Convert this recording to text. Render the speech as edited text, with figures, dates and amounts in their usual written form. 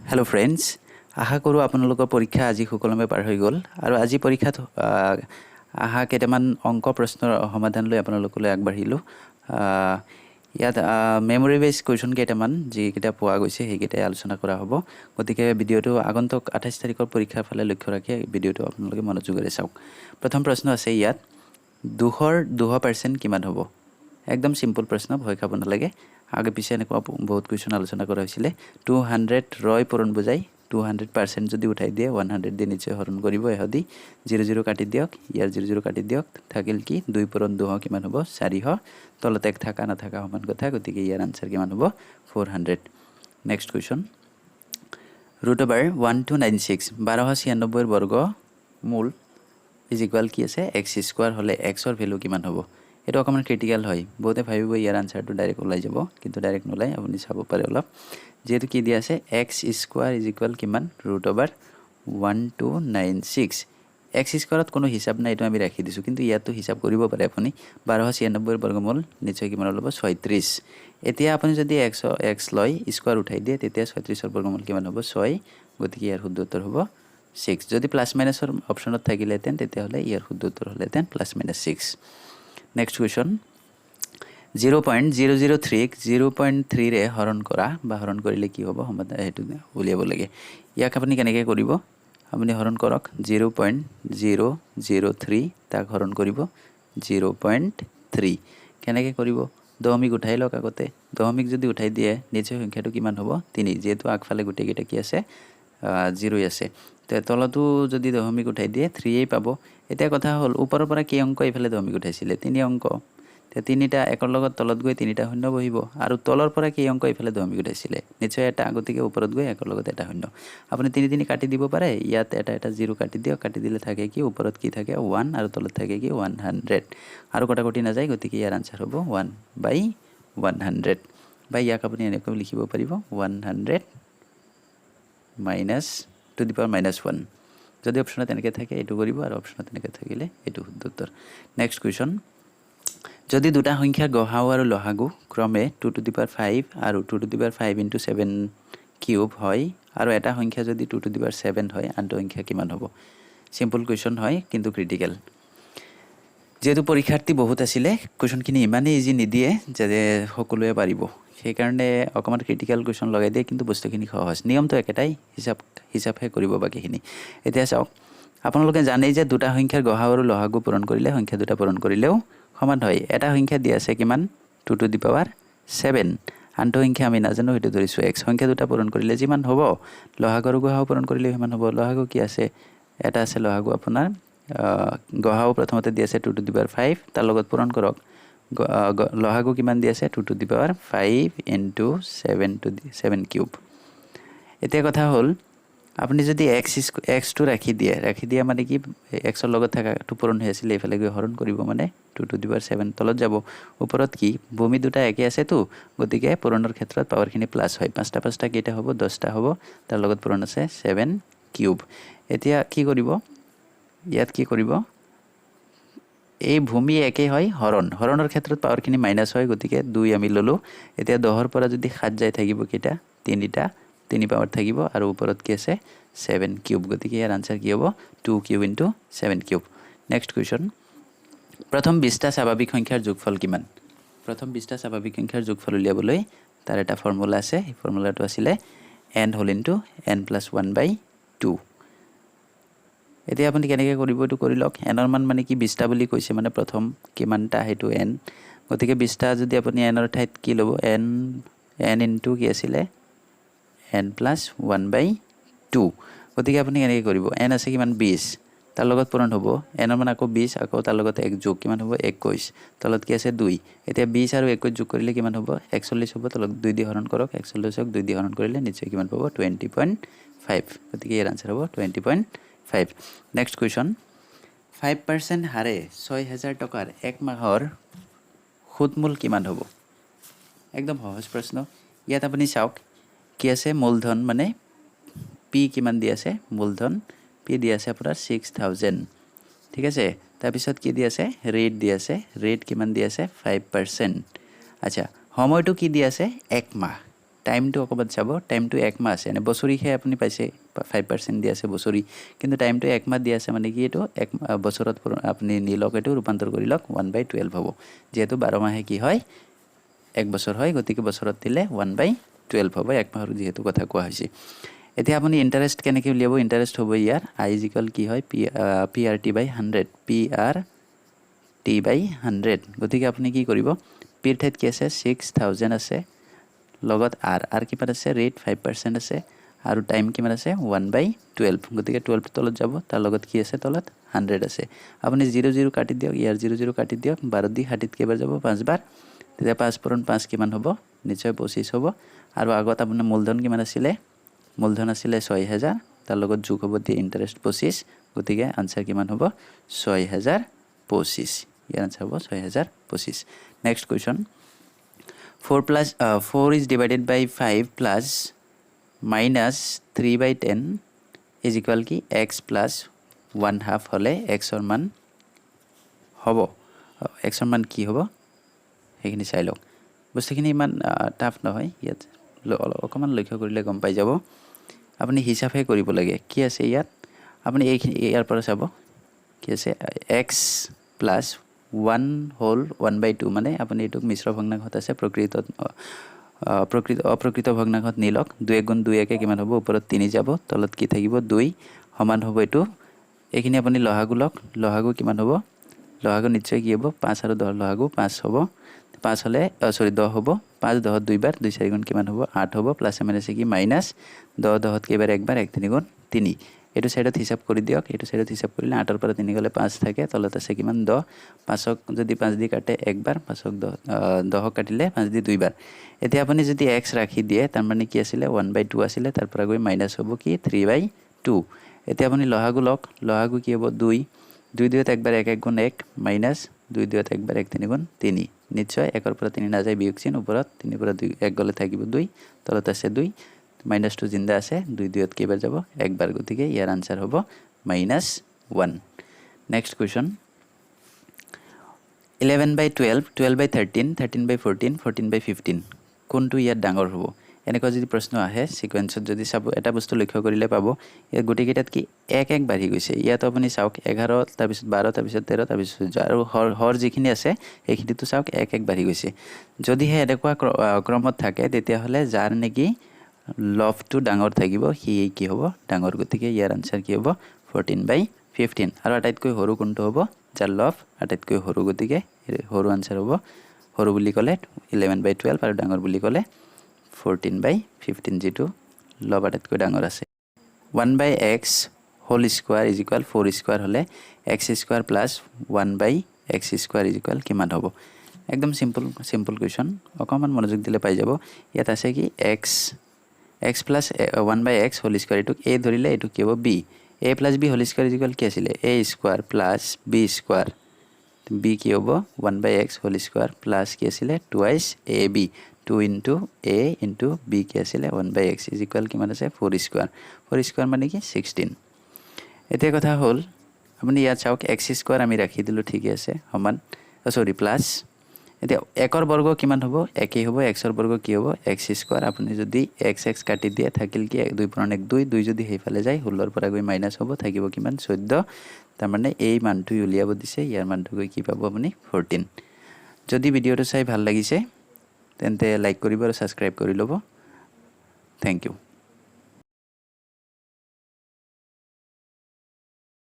hello friends आशा करूँ आपनलोকৰ পৰীক্ষা আজি সুকলমে পাৰ হৈ গ'ল আৰু আজি পৰীক্ষাত আহা কেইটামান অংক প্ৰশ্নৰ সমাধান লৈ আপোনালোকলৈ আগবাঢ়িলোঁ ইয়াত মেমৰি বেস কোৱেশ্চন কেইটামান যি কিটা পোৱা গৈছে সেই কিটা আলোচনা কৰা হ'ব গতিকে ভিডিওটো আগন্তুক 28 তাৰিখৰ পৰীক্ষাৰ ফালে লক্ষ্য ৰাখি ভিডিওটো আপোনালোকে মনোযোগেৰে চাওক প্ৰথম প্ৰশ্ন আছে ইয়াত 200% কিমান হ'ব একদম সিম্পল প্ৰশ্ন ভয় খাব নালাগে आगे पीछे এনেকুৱা বহুত কোৱেশ্চন আলোচনা কৰা হৈছিল 200 ৰয় পূৰণ বুজাই 200% যদি উঠাই দিয়ে 100 দি নিচে হৰণ কৰিব এহদি 00 কাটি দিয়ক ইয়াৰ 00 কাটি দিয়ক থাকিল কি 2 পূৰণ 2 কিমান হ'ব 400 তলত এক থাকা না থাকা সমান কথা গতিকে ইয়াৰ আনসাৰ কিমান হ'ব 400 নেক্সট কোৱেশ্চন √1296 1296 এর বর্গ মূল ইজ ইকুয়াল কি আছে x স্কয়ার হলে x এর ভ্যালু কিমান হ'ব এটা অকমান ক্রিটিক্যাল হয় বহুতে ভাবিব ইয়াৰ আনসাৰটো ডাইৰেক্ট ওলাই যাব কিন্তু ডাইৰেক্ট নলাই আপুনি চাব পাৰে অলপ যেহেতু কি দিয়া আছে x স্কয়াৰ ইজ ইকুয়াল কিমান √1296 x স্কয়াৰত কোনো হিসাব নাই এটা আমি ৰাখি দিছো কিন্তু ইয়াতো হিসাব কৰিব পাৰে আপুনি 1296 এর বর্গমূল নিশ্চয় কিমান হ'ব 36 এতিয়া আপুনি যদি x লয় স্কয়ার উঠাই দিয়ে তেতিয়া 36 এর বর্গমূল কিমান হ'ব 6 গতিকে ইয়াৰ শুদ্ধ উত্তৰ হ'ব 6 যদি প্লাস মাইনাসৰ অপশনত থাকিলেতেন তেতিয়া হলে ইয়াৰ শুদ্ধ উত্তৰ হলেতেন +-6 नेक्स्ट क्वेश्चन 0.003 0.3 रे হৰণ কৰা বা হৰণ কৰিলে কি হ'ব সমাধান হেতু উলিয়াব লাগে ইয়াক আপুনি কেনেকৈ কৰিব আপুনি হৰণ কৰক 0.003 তাক হৰণ কৰিব 0.3 কেনেকৈ কৰিব দহমিক উঠাই লওক আগতে দহমিক যদি উঠাই দিয়ে নিশ্চয় সংখ্যাটো কিমান হ'ব 3 যেহেতু আগফালে গুটে গিটা কি আছে 0 আছে তে তলতো যদি দহমিক উঠাই দিয়ে 3 এই পাব এটা কথা হল উপৰৰ পৰা কি অংক ইফালে দহমিক উঠাইছিলে 3 অংক তে তিনিটা একৰ লগত তলত গৈ তিনিটা শূন্য বহিব আৰু তলৰ পৰা কি অংক ইফালে দহমিক উঠাইছিলে নিশ্চয় এটা আগতিকে ওপৰত গৈ একৰ লগত এটা শূন্য আপুনি তিনি তিনি কাটি দিব পাৰে ইয়াত এটা এটা 0 কাটি দিয়ক কাটি দিলে থাকে কি ওপৰত কি থাকে 1 আৰু তলত থাকে কি 100 আৰু কটাকটি না যায় গতিকে ইয়াৰ আনসাৰ হ'ব 1/100 বা ইয়াক আপুনি এনেকৈ লিখিব পাৰিব 100 minus to the power -1 যদি অপশনত এনেকৈ থাকে এটো কৰিব আৰু অপশনত এনেকৈ থাকিলে এটো শুদ্ধ উত্তৰ নেক্সট কোৱেশ্চন যদি দুটা সংখ্যা গহাও আৰু লহাগু ক্ৰমে 2 to the power 5 আৰু 2 to the power 5 into 7 cube হয় আৰু এটা সংখ্যা যদি 2 to the power 7 হয় আনটো সংখ্যা কিমান হ'ব সিম্পল কোৱেশ্চন হয় কিন্তু ক্ৰিটিক্যাল যেহেতু পৰীক্ষাৰ্থী বহুত আছিলে কোৱেশ্চনখিনি ইমানে ইজি নিদিয়ে যে সকলোৱে পাৰিব সেই কাৰণে অকমান ক্ৰিটিক্যাল কোৱেশ্চন লগাই দিয়ে কিন্তু বস্তুখিনি সহজ নিয়মটো একেটাই হিসাবহে কৰিব বাকিখিনি এতিয়া চাওক আপোনালোকে জানেই যে দুটা সংখ্যাৰ গহাও আৰু লহাগু পূৰণ কৰিলে সংখ্যা দুটা পূৰণ কৰিলেও সমান হয় এটা সংখ্যা দিয়া আছে কিমান 2 to the power 7 আনটো সংখ্যা আমি নাজানো হেতু ধৰিছো x সংখ্যা দুটা পূৰণ কৰিলে যিমান হ'ব লহাগু আৰু গহাও পূৰণ কৰিলে সমান হ'ব লহাগু কি আছে এটা আছে লহাগু আপোনাৰ গহাও প্ৰথমতে দিয়া আছে 2 to the power 5 তাৰ লগত পূৰণ কৰক লহাগু কিমান দিয়া আছে 2 to the power 5 into 7 to the 7 cube এতিয়া কথা হল আপুনি যদি x টো ৰাখি দিয়ে মানে কি x ৰ লগত থাকা টো পূৰণ হৈ আছিল এফালে গৈ হৰণ কৰিব মানে 2 to the power 7 তলত যাব ওপৰত কি ভূমি দুটা একে আছে তো গতিকে পূৰণৰ ক্ষেত্ৰত পাৱাৰখিনি প্লাস হয় পাঁচটা পাঁচটা কেইটা হ'ব 10টা হ'ব তাৰ লগত পূৰণ আছে 7 কিউব এতিয়া কি কৰিব ইয়াত কি কৰিব এই ভূমি একে হয় হৰণৰ ক্ষেত্ৰত পাৱাৰখিনি মাইনাস হয় গতিকে 2 আমি ললো এতিয়া 10 ৰ পৰা যদি 7 যায় থাকিব কিটা তিনিটা 3 পাৱাৰ থাকিব আৰু ওপৰত কি আছে 7 কিউব গতিকে ইয়াৰ আনসাৰ কি হ'ব 2 cube into 7 cube next question প্ৰথম 20টা স্বাভাৱিক সংখ্যাৰ যোগফল কিমান প্ৰথম 20টা স্বাভাৱিক সংখ্যাৰ যোগফল উলিয়াবলৈ তাৰ এটা ফৰ্মুলা আছে এই ফৰ্মুলাটো আছিল n whole into n plus 1/2 এতিয়া আপুনি কেনেকৈ কৰিব এটো কৰি লওক n ৰ মান মানে কি 20টা বুলি কৈছে মানে প্ৰথম কিমানটা হেতু n গতিকে 20টা যদি আপুনি n ৰ ঠাইত কি লব n into কি আছিল n plus 1/2 গতিকে আপুনি কেনেকৈ কৰিব n আছে কিমান 20 তাৰ লগত পূৰণ হ'ব n ৰ মান আকৌ 20 আকৌ তাৰ লগত এক যোগ কিমান হ'ব 21 তলত কি আছে 2 এতিয়া 20 আৰু 21 যোগ কৰিলে কিমান হ'ব 41 হ'ব তলত 2 দি হৰণ কৰক 41 ক 2 দি হৰণ কৰিলে নিশ্চয় কিমান পাব 20.5 গতিকে ইয়াৰ আনসাৰ হ'ব 20.5 নেক্সট কোৱেশ্চন 5% হাৰে 6000 টকাৰ এক মাহৰ সুদমূল কিমান হ'ব একদম সহজ প্ৰশ্ন ইয়াত আপুনি চাওক কি আছে মূলধন মানে p কিমান দি আছে মূলধন p দি আছে আপোনাৰ 6000 ঠিক আছে তাৰ পিছত কি দি আছে ৰেট দি আছে ৰেট কিমান দি আছে 5% আচ্ছা সময়টো কি দি আছে এক মাহ টাইমটো অকবাত চাব টাইমটো 1 মাহ আছে এনে বছৰিহে আপুনি পাইছে 5% দি আছে বছৰি কিন্তু টাইমটো 1 মাহ দি আছে মানে কি এটো 1 বছৰত আপুনি নিলক এটো ৰূপান্তৰ কৰি লক 1/12 হ'ব যেহেতু 12 মাহে কি হয় 1 বছৰ হয় গতিকে বছৰত দিলে 1/12 হ'ব 1 মাহৰ যেহেতু কথা কোৱা হৈছে এতিয়া আপুনি ইন্টাৰেষ্ট কেনেকৈ উলিয়াব ইন্টাৰেষ্ট হ'ব ইয়াৰ i কি হয় PRT/100 PRT/100 গতিকে আপুনি কি কৰিব p ৰ ঠাইত কি আছে 6000 আছে লগত r কিমান আছে ৰেট 5% আছে আৰু টাইম কিমান আছে 1/12 গতিকে 12 তলত যাব তাৰ লগত কি আছে তলত 100 আছে আপুনি 00 কাটি দিয়ক ইয়াৰ 00 কাটি দিয়ক 12 দি 60 কেবাৰ যাব 5 বাৰ তেতিয়া 5 পূৰণ 5 কিমান হ'ব নিশ্চয় 25 হ'ব আৰু আগত আপোনাৰ মূলধন কিমান আছিল মূলধন আছিল 6000 তাৰ লগত যোগ হ'ব দি ইন্টাৰেষ্ট 25 গতিকে আনসাৰ কিমান হ'ব 6025 ইয়াৰ আনসাৰ হ'ব 6025 next question 4 is divided by 5 plus minus 3/10 is equal কি x plus 1/2 হলে x ৰ মান হ'ব x ৰ মান কি হ'ব হেখিনি চাই লওক বস্তুখিনি ইমান টাফ নহয় ইয়াত অকমান লক্ষ্য কৰিলে গম পাই যাব আপুনি হিচাপে কৰিব লাগে কি আছে ইয়াত আপুনি ইয়াৰ পৰা চাব কি আছে x plus 1 whole 1/2 মানে আপুনি এটুক মিশ্ৰ ভগ্নাংশত আছে অপ্ৰকৃত ভগ্নাংশত নিলক 2 গুণ 2 একে কিমান হ'ব ওপৰত 3 যাব তলত কি থাকিব 2 সমান হ'ব এটো এখিনি আপুনি লহাগু কিমান হ'ব লহাগু নিশ্চয় কি হ'ব 5 আৰু 10 লহাগু 5 হ'ব 5 হলে 10 হ'ব 5 10 দুই বাৰ 2 4 গুণ কিমান হ'ব 8 হ'ব প্লাস মাইনাস কি মাইনাস 10 10 কেবাৰ একবাৰ 1 3 গুণ 3 এটো সাইডত হিসাব কৰি দিয়ক এটো সাইডত হিসাব কৰিলে 8 ৰ পৰা 3 গলে 5 থাকে তলত আছে কিমান 10 5ক যদি 5 দি কাটে একবাৰ 5ক 10 কাটিলে 5 দি দুই বাৰ এতিয়া আপুনি যদি x ৰাখি দিয়ে তাৰ মানে কি আছিল 1/2 আছিল তাৰ পৰা গৈ মাইনাস হ'ব কি 3/2 এতিয়া আপুনি লহাগু কি হ'ব 2 2 দুইত একবাৰ 1 1 গুণ 1 মাইনাস 2 দুইত একবাৰ 1 3 গুণ 3 নিশ্চয় 1 ৰ পৰা 3 না যায় বিয়োগ চিন ওপৰত 3 পৰা 2 1 গলে থাকিব 2 তলত আছে 2 মাইনাস 2 জিন্দা আছে 2 দুইত কেবাৰ যাব একবাৰ গতিকে ইয়াৰ আনসাৰ হ'ব -1 নেক্সট কোৱেশ্চন 11/12 12/13 13/14 14/15 কোনটো ইয়াত ডাঙৰ হ'ব এনেকৈ যদি প্ৰশ্ন আহে সিকোয়েন্সত যদি চাব এটা বস্তু লক্ষ্য কৰিলে পাব ইয়াত গুটি কেইটাত কি 1 1 বাঢ়ি গৈছে ইয়াত আপুনি চাওক 11 তাৰ পিছত 12 তাৰ পিছত 13 তাৰ পিছত আৰু হৰ যিখিনি আছে এইখিনিটো চাওক 1 1 বাঢ়ি গৈছে যদি হে এনেকুৱা ক্ৰমত থাকে তেতিয়া হলে যাৰ নেকি লফটো ডাঙৰ থাকিব হি কি হ'ব ডাঙৰ গতিকে ইয়াৰ আনসাৰ কি হ'ব 14/15 আৰু আটাইতকৈ সৰু কোনটো হ'ব যাৰ লফ আটাইতকৈ সৰু গতিকে সৰু আনসাৰ হ'ব সৰু বুলি ক'লে 11/12 আৰু ডাঙৰ বুলি ক'লে 14/15 যেটো লব আটাইতকৈ ডাঙৰ আছে 1/x whole square is equal 4 square হলে x square plus 1/x square is equal কিমান হ'ব একদম সিম্পল কোৱেশ্চন অকমান মনোযোগ দিলে পাই যাব ইয়াত আছে কি x plus 1/x whole square এটুক a ধৰিলে এটুক কি হ'ব b a plus b whole square is equal কি আছিল a square plus b square b কি হ'ব 1/x whole square plus কি আছিল twice ab 2 into a into b কি আছিল 1/x is equal কিমান আছে 4 square মানে কি 16 এতিয়া কথা হল আপুনি ইয়াত চাওক x square আমি ৰাখি দিলো ঠিক আছে সমান সৰি প্লাস এতিয়া 1 ৰ বৰ্গ কিমান হ'ব একই হ'ব x ৰ বৰ্গ কি হ'ব x square আপুনি যদি x কাটি দিয়ে থাকিল কি 2 পূৰণ 1 2 2 যদি হেইফালে যায় 16 ৰ পৰা গৈ মাইনাস হ'ব থাকিব কিমান 14 তাৰ মানে এই মানটো উলিয়াব দিছে ইয়াৰ মানটো গৈ কি পাব আপুনি 14 যদি ভিডিওটো চাই ভাল লাগিছে তেন্তে লাইক কৰিব আৰু সাবস্ক্ৰাইব কৰি লব থ্যাংক ইউ